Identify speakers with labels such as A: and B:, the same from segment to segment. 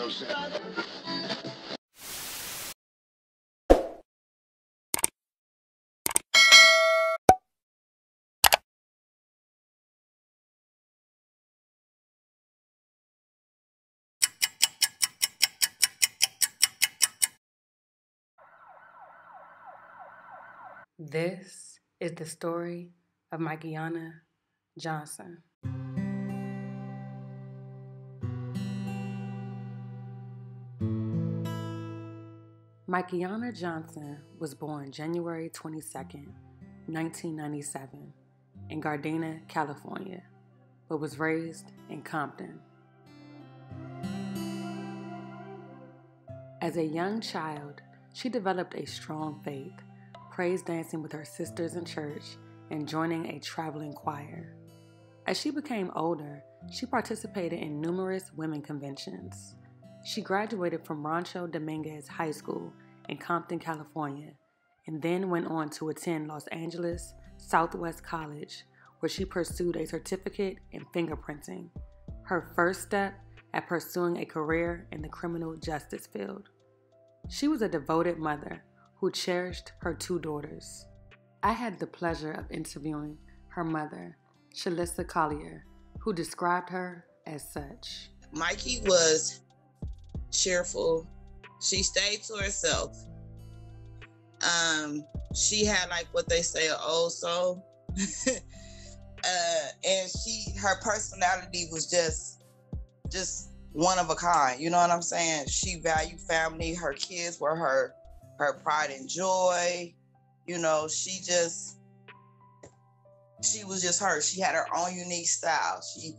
A: This is the story of Mikeona Johnson. Mikeona Johnson was born January 22nd, 1997, in Gardena, California, but was raised in Compton. As a young child, she developed a strong faith, praise dancing with her sisters in church and joining a traveling choir. As she became older, she participated in numerous women conventions. She graduated from Rancho Dominguez High School in Compton, California, and then went on to attend Los Angeles Southwest College, where she pursued a certificate in fingerprinting, her first step at pursuing a career in the criminal justice field. She was a devoted mother who cherished her two daughters. I had the pleasure of interviewing her mother, Shalissa Collier, who described her as such.
B: Mikey was cheerful. She stayed to herself. She had, like what they say, an old soul. And her personality was just one of a kind. You know what I'm saying? She valued family. Her kids were her pride and joy. You know, she was just her. She had her own unique style. She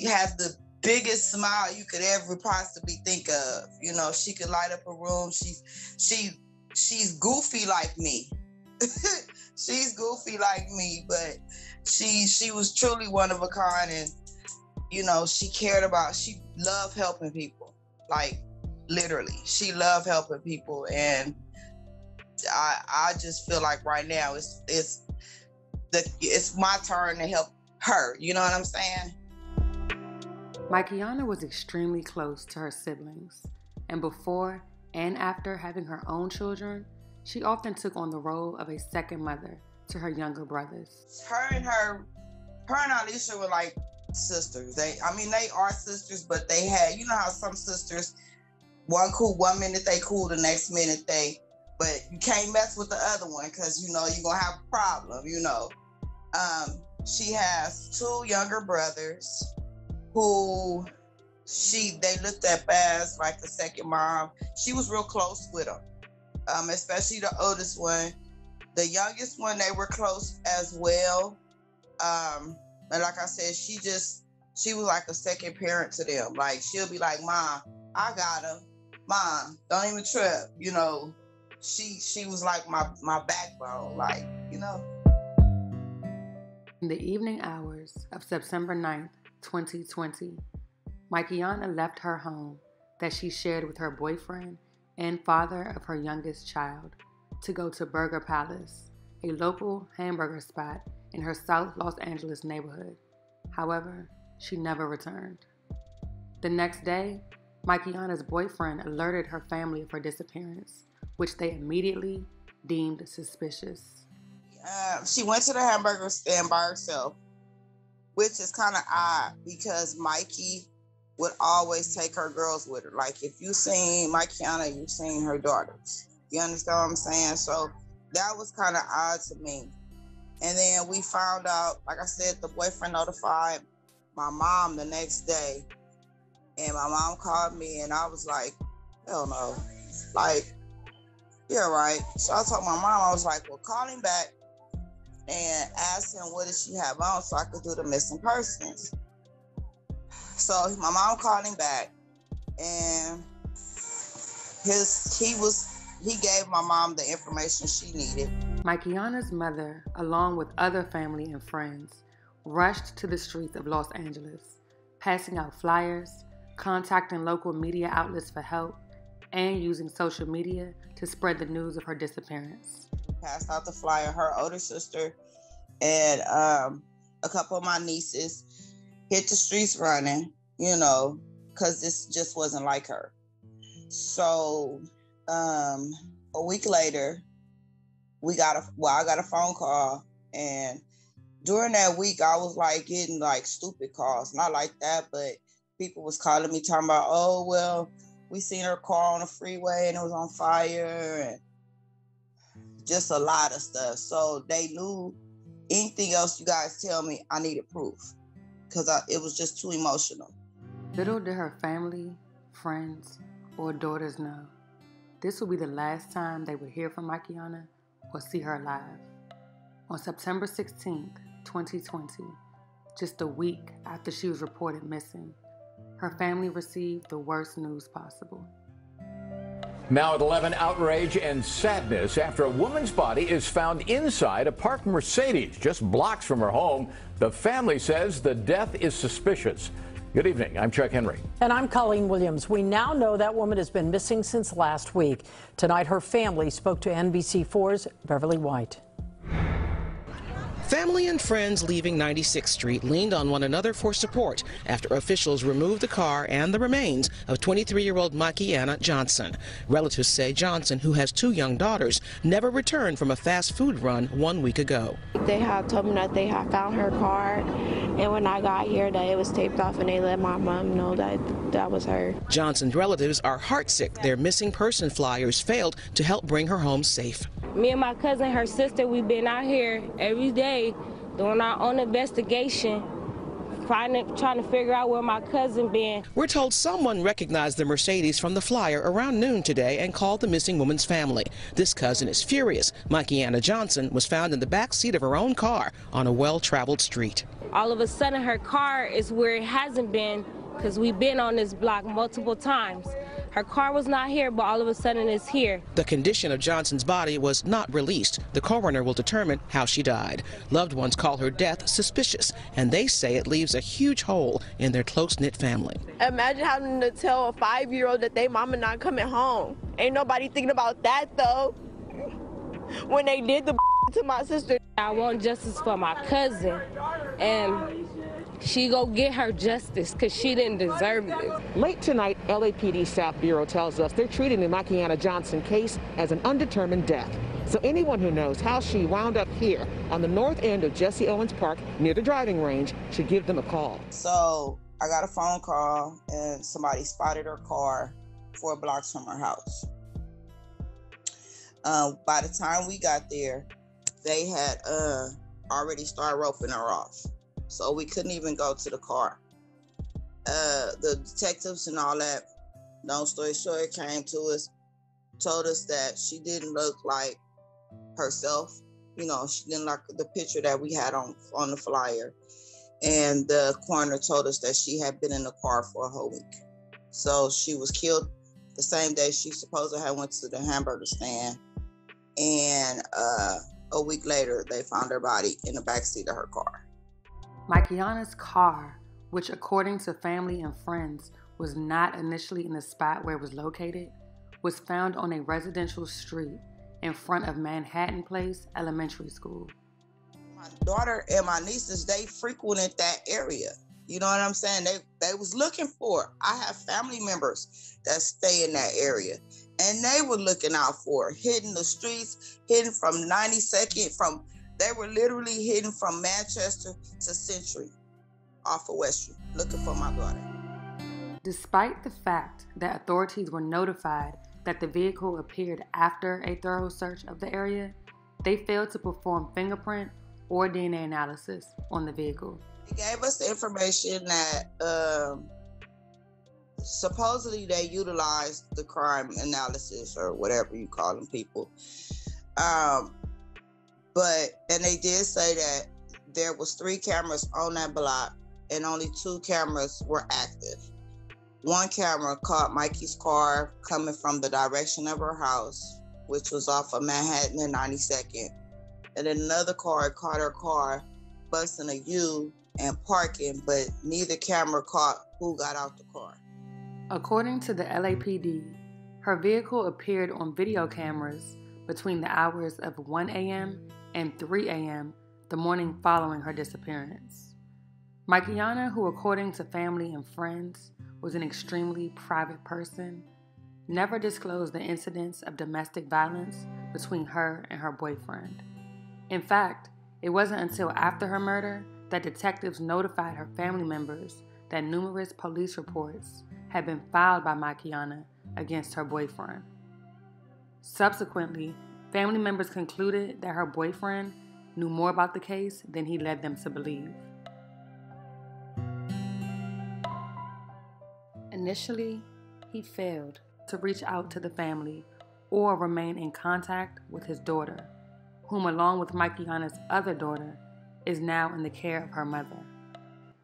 B: has the biggest smile you could ever possibly think of. You know, she could light up a room. She's goofy like me. She's goofy like me, but she was truly one of a kind, and you know, she loved helping people. Like literally, she loved helping people, and I just feel like right now it's my turn to help her. You know what I'm saying?
A: Mikeona was extremely close to her siblings, and before and after having her own children, she often took on the role of a second mother to her younger brothers.
B: Her and Alicia were like sisters. They are sisters, but they had, you know how some sisters, one minute they cool, the next minute but you can't mess with the other one because, you know, you're going to have a problem, you know. She has two younger brothers who they looked at as like a second mom. She was real close with them, especially the oldest one. The youngest one, they were close as well. And like I said, she was like a second parent to them. Like, she'll be like, Mom, I got him. Mom, don't even trip, you know. She was like my backbone, like, you know.
A: In the evening hours of September 9th, 2020, Mikeona left her home that she shared with her boyfriend and father of her youngest child to go to Burger Palace, a local hamburger spot in her South Los Angeles neighborhood. However, she never returned. The next day, Mikeona's boyfriend alerted her family of her disappearance, which they immediately deemed suspicious.
B: She went to the hamburger stand by herself, which is kind of odd because Mikey would always take her girls with her. Like, if you seen Mikeona, you've seen her daughters. You understand what I'm saying? So that was kind of odd to me. And then we found out, like I said, the boyfriend notified my mom the next day. And my mom called me and I was like, hell no. Like, yeah, right. So I told my mom, I was like, well, call him back and ask him what does she have on so I could do the missing persons. So my mom called him back and he gave my mom the information she needed.
A: Mikeona's mother, along with other family and friends, rushed to the streets of Los Angeles, passing out flyers, contacting local media outlets for help, and using social media to spread the news of her disappearance.
B: Passed out the flyer. Her older sister and a couple of my nieces hit the streets running, you know, because this just wasn't like her. So a week later, I got a phone call, and during that week, I was like getting like stupid calls, not like that, but people was calling me talking about, oh, well, we seen her car on the freeway and it was on fire, and just a lot of stuff. So they knew anything else you guys tell me, I needed proof, because it was just too emotional.
A: Little did her family, friends, or daughters know this would be the last time they would hear from Mikeona or see her live. On September 16th, 2020, just a week after she was reported missing, her family received the worst news possible.
C: Now at 11, outrage and sadness after a woman's body is found inside a parked Mercedes just blocks from her home. The family says the death is suspicious. Good evening. I'm Chuck Henry.
D: And I'm Colleen Williams. We now know that woman has been missing since last week. Tonight, her family spoke to NBC4's Beverly White.
E: Family and friends leaving 96th Street leaned on one another for support after officials removed the car and the remains of 23-year-old Mikeona Johnson. Relatives say Johnson, who has 2 young daughters, never returned from a fast food run 1 week ago.
F: They had told me that they had found her car, and when I got here that it was taped off, and they let my mom know that that was her.
E: Johnson's relatives are heartsick their missing person flyers failed to help bring her home safe.
G: Me and my cousin, her sister, we've been out here every day doing our own investigation, trying to figure out where my cousin been.
E: We're told someone recognized the Mercedes from the flyer around noon today and called the missing woman's family. This cousin is furious. Mikeona Johnson was found in the back seat of her own car on a well-traveled street.
G: All of a sudden, her car is where it hasn't been, because we've been on this block multiple times. Her car was not here, but all of a sudden it's here.
E: The condition of Johnson's body was not released. The coroner will determine how she died. Loved ones call her death suspicious, and they say it leaves a huge hole in their close-knit family.
F: Imagine having to tell a 5-year-old that they mama not coming home. Ain't nobody thinking about that, though. When they did the to my sister.
G: I want justice for my cousin, and she go get her justice because she didn't deserve it.
H: Late tonight, LAPD South Bureau tells us they're treating the Mikeona Johnson case as an undetermined death. So anyone who knows how she wound up here on the north end of Jesse Owens Park near the driving range should give them a call.
B: So I got a phone call and somebody spotted her car 4 blocks from her house. By the time we got there, they had already started roping her off. So we couldn't even go to the car. The detectives and all that, long story short, came to us, told us that she didn't look like herself. You know, she didn't like the picture that we had on the flyer. And the coroner told us that she had been in the car for a whole week. So she was killed the same day she supposedly had went to the hamburger stand. And a week later, they found her body in the backseat of her car.
A: Mikeona's car, which according to family and friends was not initially in the spot where it was located, was found on a residential street in front of Manhattan Place Elementary School.
B: My daughter and my nieces, they frequented that area. You know what I'm saying? They was looking for her. I have family members that stay in that area, and they were looking out for her, hitting the streets, hitting from 92nd, they were literally hitting from Manchester to Century off of West Street, looking for my daughter.
A: Despite the fact that authorities were notified that the vehicle appeared after a thorough search of the area, they failed to perform fingerprint or DNA analysis on the vehicle.
B: They gave us the information that supposedly they utilized the crime analysis or whatever you call them people. And they did say that there was 3 cameras on that block and only 2 cameras were active. 1 camera caught Mikey's car coming from the direction of her house, which was off of Manhattan and 92nd. And then another car caught her car busting a U and parking, but neither camera caught who got out the car.
A: According to the LAPD, her vehicle appeared on video cameras between the hours of 1 a.m. and 3 a.m. the morning following her disappearance. Mikeona, who according to family and friends was an extremely private person, never disclosed the incidents of domestic violence between her and her boyfriend. In fact, it wasn't until after her murder that detectives notified her family members that numerous police reports had been filed by Mikeona against her boyfriend. Subsequently, family members concluded that her boyfriend knew more about the case than he led them to believe. Initially, he failed to reach out to the family or remain in contact with his daughter, whom, along with Mikeona's other daughter, is now in the care of her mother.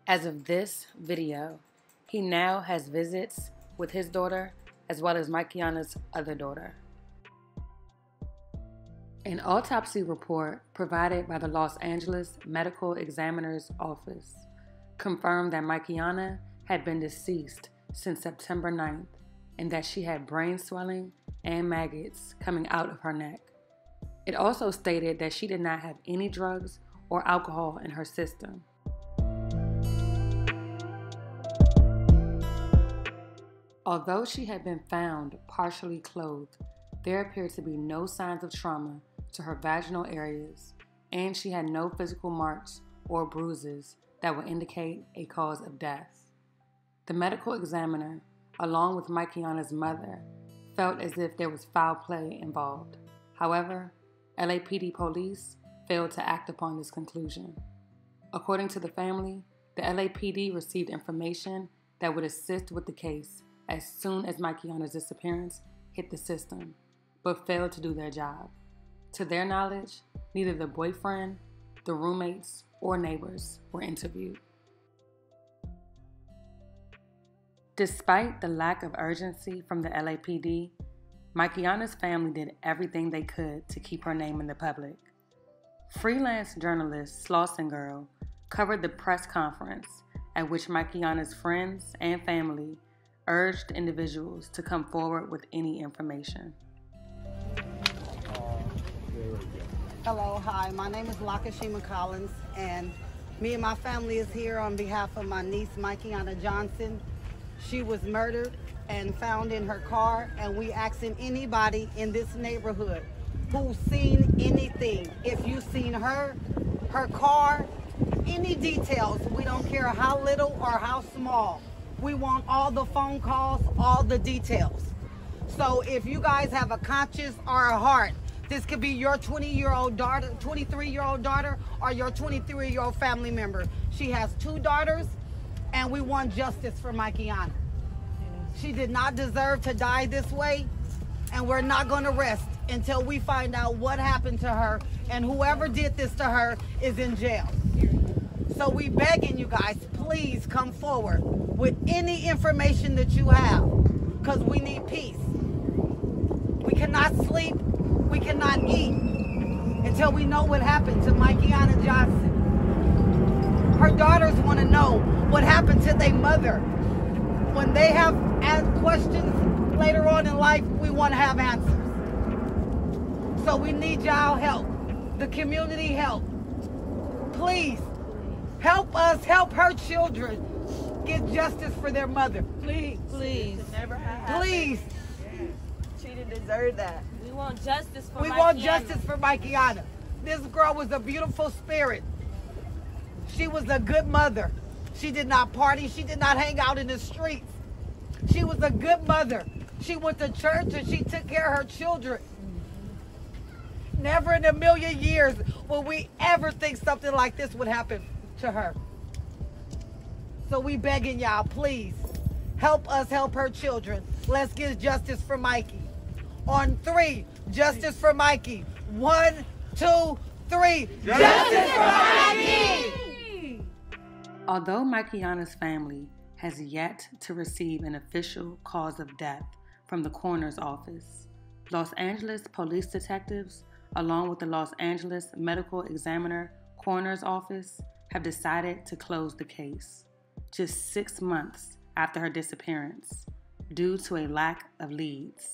A: As of this video, he now has visits with his daughter as well as Mikeona's other daughter. An autopsy report provided by the Los Angeles Medical Examiner's Office confirmed that Mikeona had been deceased since September 9th and that she had brain swelling and maggots coming out of her neck. It also stated that she did not have any drugs or alcohol in her system. Although she had been found partially clothed, there appeared to be no signs of trauma to her vaginal areas, and she had no physical marks or bruises that would indicate a cause of death. The medical examiner, along with Mikeona's mother, felt as if there was foul play involved. However, LAPD police failed to act upon this conclusion. According to the family, the LAPD received information that would assist with the case as soon as Mikeona's disappearance hit the system, but failed to do their job. To their knowledge, neither the boyfriend, the roommates, or neighbors were interviewed. Despite the lack of urgency from the LAPD, Mikeona's family did everything they could to keep her name in the public. Freelance journalist Slauson Girl covered the press conference at which Mikeona's friends and family urged individuals to come forward with any information.
I: Hello, hi, my name is Lakashima Collins, and me and my family is here on behalf of my niece, Mikeona Johnson. She was murdered and found in her car, and we asking anybody in this neighborhood who's seen anything. If you've seen her car, any details, we don't care how little or how small. We want all the phone calls, all the details. So if you guys have a conscience or a heart, this could be your 20-year-old daughter, 23-year-old daughter, or your 23-year-old family member. She has 2 daughters, and we want justice for Mikeona. She did not deserve to die this way, and we're not going to rest until we find out what happened to her, and whoever did this to her is in jail. So we begging you guys, please come forward with any information that you have, because we need peace. We cannot sleep, we cannot eat until we know what happened to Mikeona Johnson. Her daughters want to know what happened to their mother. When they have questions later on in life, we want to have answers. So we need y'all help, the community help. Please, help us help her children get justice for their mother. Please.
F: Please.
I: Never have. Please.
F: She didn't deserve that.
G: We want justice for
I: We want justice for Mikeona. This girl was a beautiful spirit. She was a good mother. She did not party. She did not hang out in the streets. She was a good mother. She went to church and she took care of her children. Never in a million years will we ever think something like this would happen to her. So we begging y'all, please, help us help her children. Let's get justice for Mikey. On 3, justice for Mikey. 1, 2, 3. Justice for Mikey!
A: Although Mikeona's family has yet to receive an official cause of death from the coroner's office, Los Angeles police detectives, along with the Los Angeles Medical Examiner coroner's office, have decided to close the case just 6 months after her disappearance due to a lack of leads.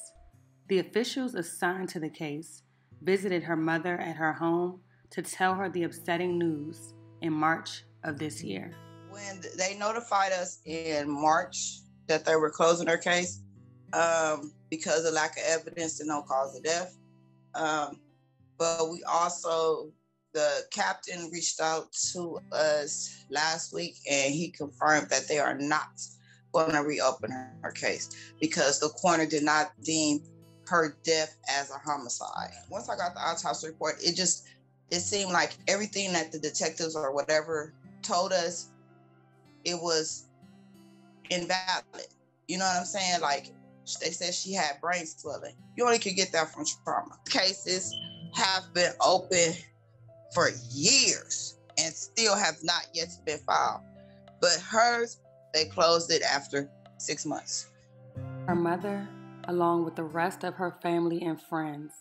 A: The officials assigned to the case visited her mother at her home to tell her the upsetting news in March of this year.
B: When they notified us in March that they were closing her case because of lack of evidence and no cause of death. But we also, the captain reached out to us last week and he confirmed that they are not going to reopen her case because the coroner did not deem her death as a homicide. Once I got the autopsy report, it seemed like everything that the detectives or whatever told us, it was invalid. You know what I'm saying? Like, they said she had brain swelling. You only can get that from trauma. Cases have been open for years and still have not yet been filed. But hers, they closed it after 6 months.
A: Her mother, along with the rest of her family and friends,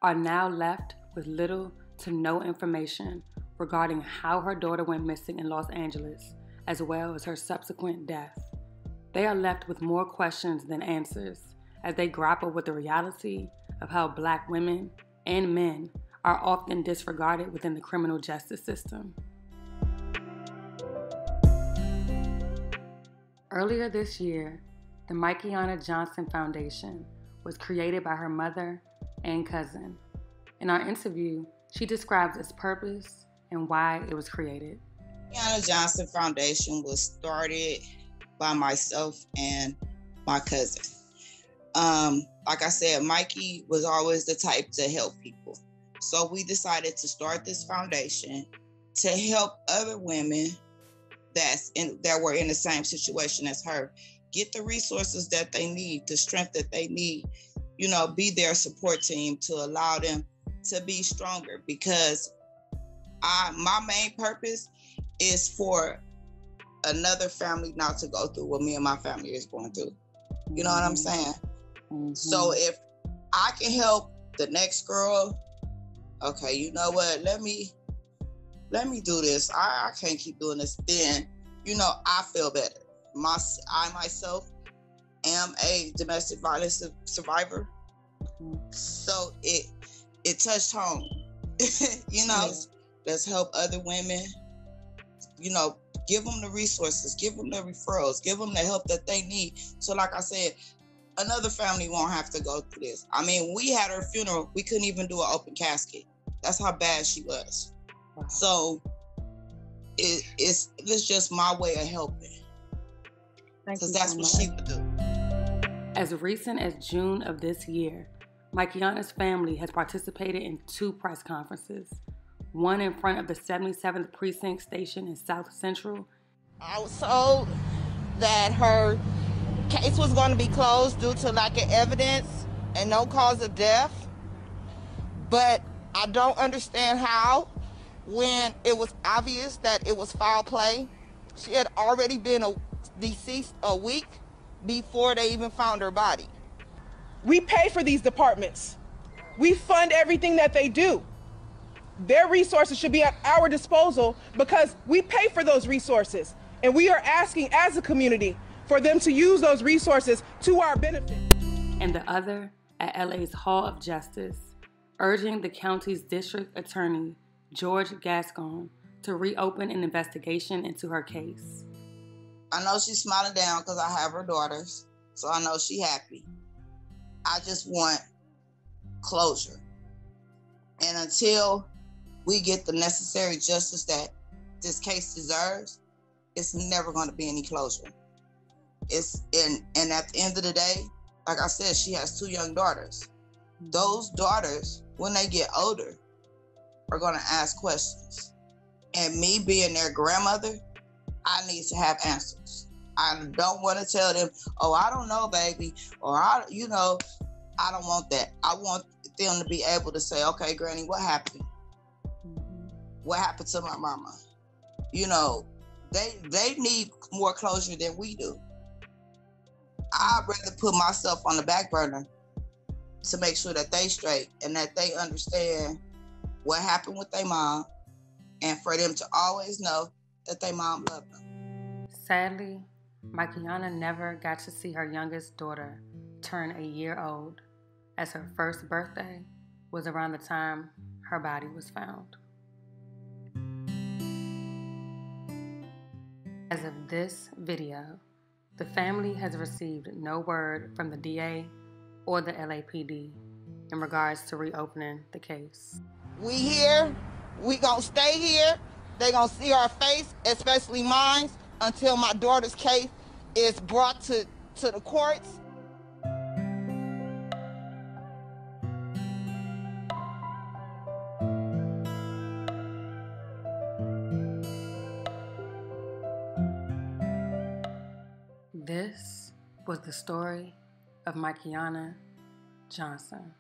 A: are now left with little to no information regarding how her daughter went missing in Los Angeles, as well as her subsequent death. They are left with more questions than answers as they grapple with the reality of how Black women and men are often disregarded within the criminal justice system. Earlier this year, the Mikeona Johnson Foundation was created by her mother and cousin. In our interview, she describes its purpose and why it was created.
B: Mikeona Johnson Foundation was started by myself and my cousin. Like I said, Mikey was always the type to help people. So we decided to start this foundation to help other women that were in the same situation as her get the resources that they need, the strength that they need, be their support team to allow them to be stronger. Because my main purpose is for another family not to go through what me and my family is going through. You know what I'm saying? Mm-hmm. So if I can help the next girl, okay, you know what? Let me do this. I can't keep doing this. Then, I feel better. I myself am a domestic violence survivor. So it touched home. Let's help other women, give them the resources, give them the referrals, give them the help that they need. So like I said, another family won't have to go through this. I mean, we had her funeral. We couldn't even do an open casket. That's how bad she was. Wow. So it's just my way of helping. Because that's what she would do.
A: As recent as June of this year, Mikeona's family has participated in 2 press conferences. One in front of the 77th Precinct Station in South Central.
J: I was told that her case was going to be closed due to lack of evidence and no cause of death. But I don't understand how, when it was obvious that it was foul play. She had already been deceased a week before they even found her body.
H: We pay for these departments. We fund everything that they do. Their resources should be at our disposal because we pay for those resources. And we are asking as a community for them to use those resources to our benefit.
A: And the other at LA's Hall of Justice, urging the county's district attorney, George Gascon, to reopen an investigation into her case.
B: I know she's smiling down because I have her daughters, so I know she's happy. I just want closure. And until we get the necessary justice that this case deserves, it's never going to be any closure. And at the end of the day, like I said, she has 2 young daughters. Those daughters, when they get older, are going to ask questions. And me being their grandmother, I need to have answers. I don't want to tell them, oh, I don't know, baby, or I don't want that. I want them to be able to say, okay, Granny, what happened? What happened to my mama? They need more closure than we do. I'd rather put myself on the back burner to make sure that they straight and that they understand what happened with their mom, and for them to always know that their mom loved them.
A: Sadly, Mikeona never got to see her youngest daughter turn a year old, as her first birthday was around the time her body was found. As of this video, The family has received no word from the DA or the LAPD in regards to reopening the case.
J: We here, we gonna stay here. They gonna see our face, especially mine, until my daughter's case is brought to the courts.
A: This was the story of Mikeona Johnson.